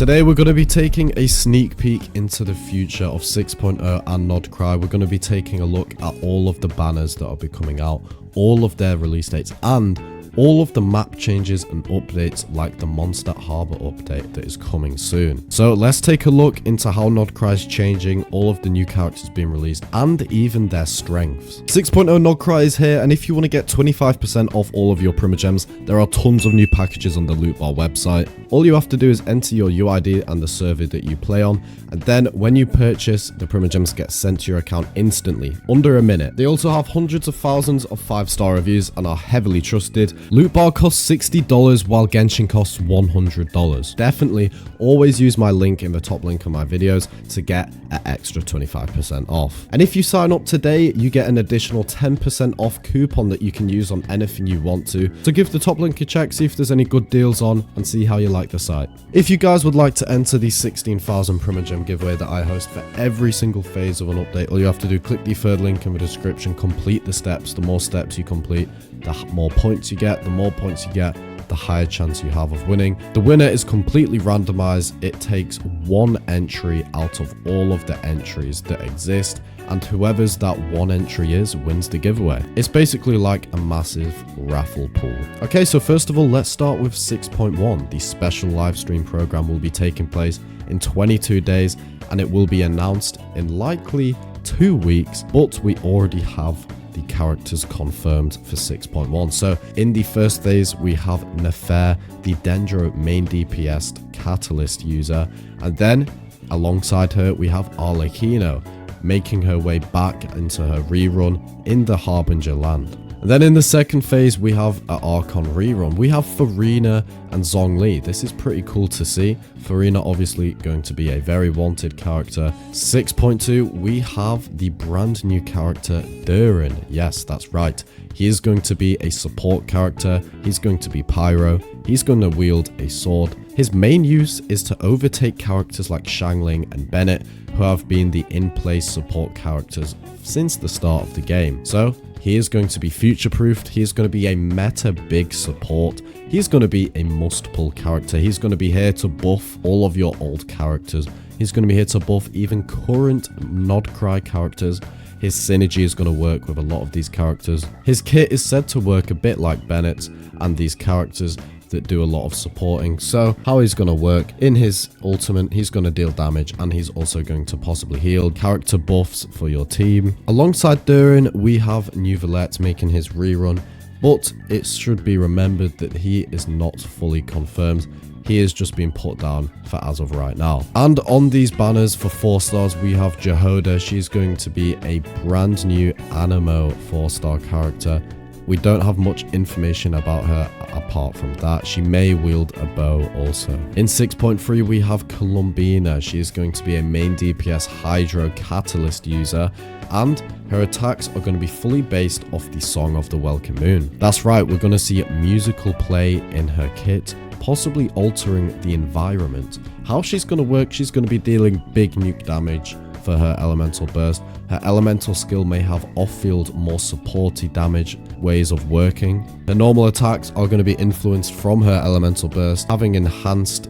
Today we're going to be taking a sneak peek into the future of 6.0 and Nod Krai. We're going to be taking a look at all of the banners that will be coming out, all of their release dates, and all of the map changes and updates like the Mondstadt Harbor update that is coming soon. So let's take a look into how Nod Krai is changing, all of the new characters being released, and even their strengths. 6.0 Nod Krai is here, and if you want to get 25% off all of your Primogems, there are tons of new packages on the Loot Bar website. All you have to do is enter your UID and the server that you play on, and then when you purchase, the Primogems get sent to your account instantly, under a minute. They also have hundreds of thousands of 5-star reviews and are heavily trusted. Loot Bar costs $60 while Genshin costs $100. Definitely always use my link in the top link of my videos to get an extra 25% off. And if you sign up today, you get an additional 10% off coupon that you can use on anything you want to. So give the top link a check, see if there's any good deals on, and see how you like the site. If you guys would like to enter the 16,000 Primogem giveaway that I host for every single phase of an update, all you have to do, click the third link in the description, complete the steps. The more steps you complete, the more points you get. The more points you get, the higher chance you have of winning. The winner is completely randomized. It takes one entry out of all of the entries that exist, and whoever's that one entry is wins the giveaway. It's basically like a massive raffle pool. Okay, so first of all, let's start with 6.1. The special live stream program will be taking place in 22 days, and it will be announced in likely 2 weeks, but we already have the characters confirmed for 6.1. So in the first phase, we have Nefer, the Dendro main DPS catalyst user, and then alongside her we have Arlecchino, making her way back into her rerun in the Harbinger land. And then in the second phase, we have an Archon rerun. We have Farina and Zhongli. This is pretty cool to see. Farina obviously going to be a very wanted character. 6.2, we have the brand new character Durin. Yes, that's right. He is going to be a support character. He's going to be pyro. He's going to wield a sword. His main use is to overtake characters like Xiangling and Bennett, who have been the in-place support characters since the start of the game. So he is going to be future-proofed. He is going to be a meta big support. He's going to be a must-pull character. He's going to be here to buff all of your old characters. He's going to be here to buff even current Nod Krai characters. His synergy is going to work with a lot of these characters. His kit is said to work a bit like Bennett's and these characters that do a lot of supporting. So how he's going to work: in his ultimate, he's going to deal damage, and he's also going to possibly heal. Character buffs for your team. Alongside Durin, we have Neuvillette making his rerun, but it should be remembered that he is not fully confirmed. He is just being put down for as of right now. And on these banners for 4 stars, we have Jehoda. She's going to be a brand new Anemo 4-star character. We don't have much information about her apart from that. She may wield a bow also. In 6.3, we have Columbina. She is going to be a main DPS Hydro Catalyst user, and her attacks are going to be fully based off the Song of the Welkin Moon. That's right, we're going to see musical play in her kit, possibly altering the environment. How she's going to work: she's going to be dealing big nuke damage for her elemental burst. Her elemental skill may have off-field, more supporty damage ways of working. Her normal attacks are going to be influenced from her elemental burst, having enhanced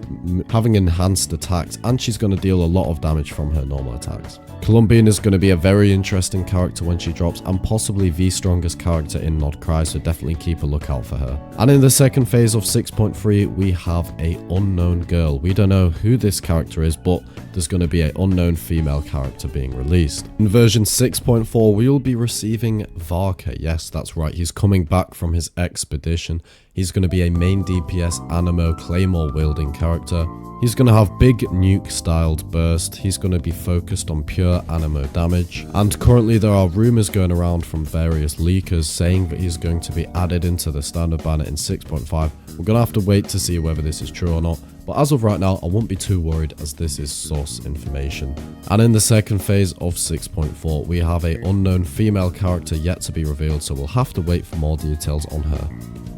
attacks, and she's going to deal a lot of damage from her normal attacks. Columbine is going to be a very interesting character when she drops, and possibly the strongest character in Nod Krai, so definitely keep a lookout for her. And in the second phase of 6.3, we have a unknown girl. We don't know who this character is, but there's going to be an unknown female character being released. In version 6.4, we will be receiving Varka. Yes, that's right. He's coming back from his expedition. He's going to be a main DPS Anemo Claymore wielding character. He's going to have big nuke styled burst. He's going to be focused on pure Anemo damage. And currently there are rumors going around from various leakers saying that he's going to be added into the standard banner in 6.5. We're going to have to wait to see whether this is true or not. But as of right now, I won't be too worried as this is source information. And in the second phase of 6.4, we have an unknown female character yet to be revealed, so we'll have to wait for more details on her.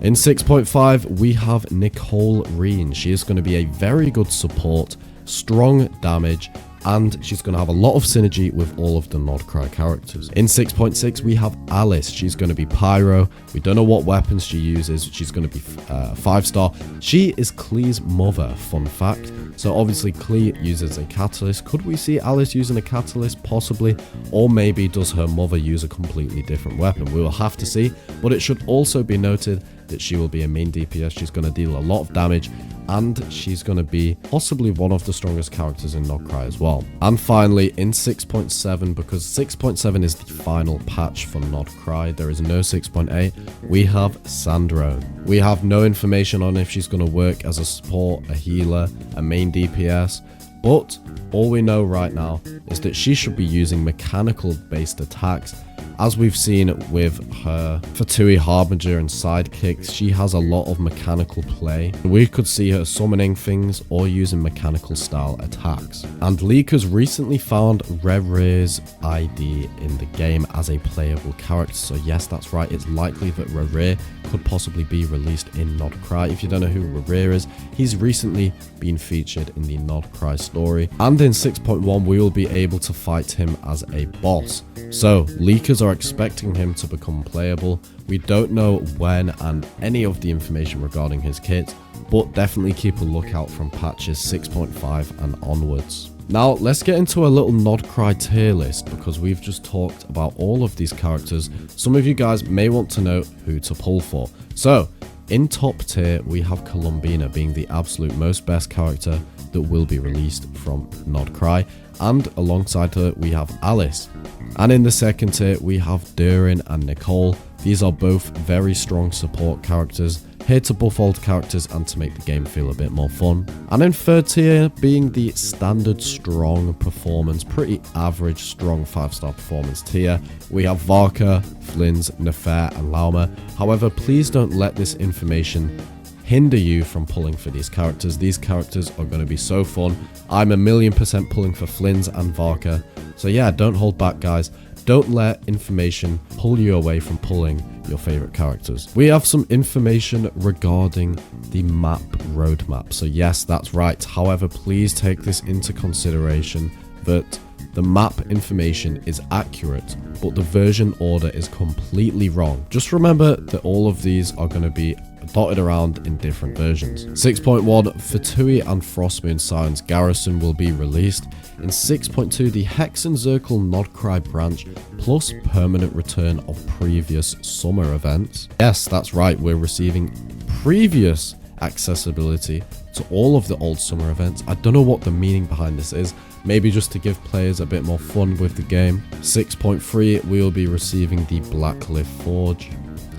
In 6.5, we have Nicole Reen. She is going to be a very good support, strong damage, and she's going to have a lot of synergy with all of the Nodcry characters. In 6.6, we have Alice. She's going to be Pyro. We don't know what weapons she uses. She's going to be 5-star. She is Klee's mother, fun fact. So obviously Klee uses a catalyst. Could we see Alice using a catalyst? Possibly. Or maybe does her mother use a completely different weapon? We will have to see. But it should also be noted that she will be a main DPS. She's going to deal a lot of damage, and she's going to be possibly one of the strongest characters in Nodcry as well. And finally, in 6.7, because 6.7 is the final patch for Nodcry, there is no 6.8, we have Sandro. We have no information on if she's going to work as a support, a healer, a main DPS, but all we know right now is that she should be using mechanical based attacks. As we've seen with her Fatui Harbinger and sidekicks, she has a lot of mechanical play. We could see her summoning things or using mechanical style attacks. And leakers recently found Rerir's ID in the game as a playable character. So yes, that's right, it's likely that Rerir could possibly be released in Nodcry. If you don't know who Rerir is, he's recently been featured in the Nodcry story. And in 6.1, we will be able to fight him as a boss. So leakers are expecting him to become playable. We don't know when and any of the information regarding his kit, but definitely keep a lookout from patches 6.5 and onwards. Now let's get into a little Nodcry tier list, because we've just talked about all of these characters. Some of you guys may want to know who to pull for. So in top tier, we have Columbina being the absolute most best character that will be released from Nodcry, and alongside her we have Alice. And in the second tier, we have Durin and Nicole. These are both very strong support characters, here to buff old characters and to make the game feel a bit more fun. And in third tier, being the standard strong performance, pretty average strong 5-star performance tier, we have Varka, Flins, Nefer and Lauma. However, please don't let this information hinder you from pulling for these characters. These characters are going to be so fun. I'm 1,000,000% pulling for Flins and Varka. So yeah, don't hold back, guys. Don't let information pull you away from pulling your favorite characters. We have some information regarding the map roadmap. So yes, that's right. However, please take this into consideration that the map information is accurate, but the version order is completely wrong. Just remember that all of these are going to be dotted around in different versions. 6.1, Fatui and Frostmoon Siren's Garrison will be released. In 6.2, the Hex and Zircle Nodcry branch plus permanent return of previous summer events. Yes, that's right, we're receiving previous accessibility to all of the old summer events. I don't know what the meaning behind this is. Maybe just to give players a bit more fun with the game. 6.3, we will be receiving the Blackcliff Forge.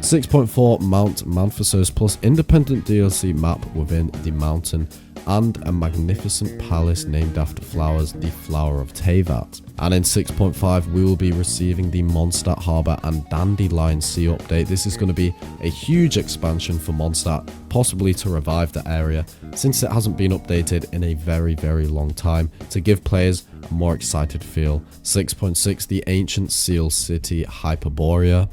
6.4, Mount Manphasos plus independent DLC map within the mountain, and a magnificent palace named after flowers, the Flower of Tevat. And in 6.5, we will be receiving the Mondstadt Harbour and Dandelion Sea update. This is going to be a huge expansion for Mondstadt, possibly to revive the area, since it hasn't been updated in a very, very long time, to give players a more excited feel. 6.6, the Ancient Seal City Hyperborea.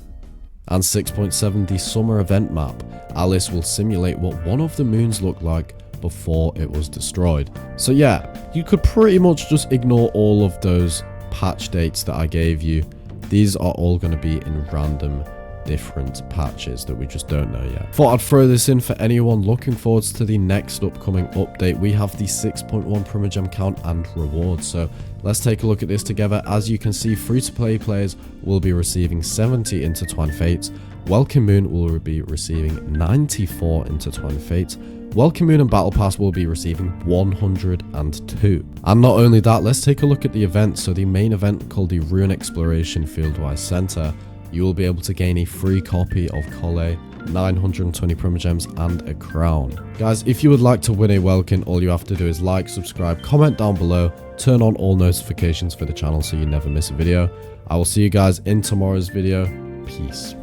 And 6.7, the summer event map. Alice will simulate what one of the moons looked like before it was destroyed. So yeah, you could pretty much just ignore all of those patch dates that I gave you. These are all going to be in random different patches that we just don't know yet. Thought I'd throw this in for anyone looking forward to the next upcoming update. We have the 6.1 Primogem count and rewards. So let's take a look at this together. As you can see, free-to-play players will be receiving 70 Intertwined Fates. Welkin Moon will be receiving 94 Intertwined Fates. Welkin Moon and Battle Pass will be receiving 102. And not only that, let's take a look at the event. So the main event, called the Rune Exploration Fieldwise Center, you will be able to gain a free copy of Collei, 920 Primogems and a crown. Guys, if you would like to win a Welkin, all you have to do is like, subscribe, comment down below, turn on all notifications for the channel so you never miss a video. I will see you guys in tomorrow's video. Peace.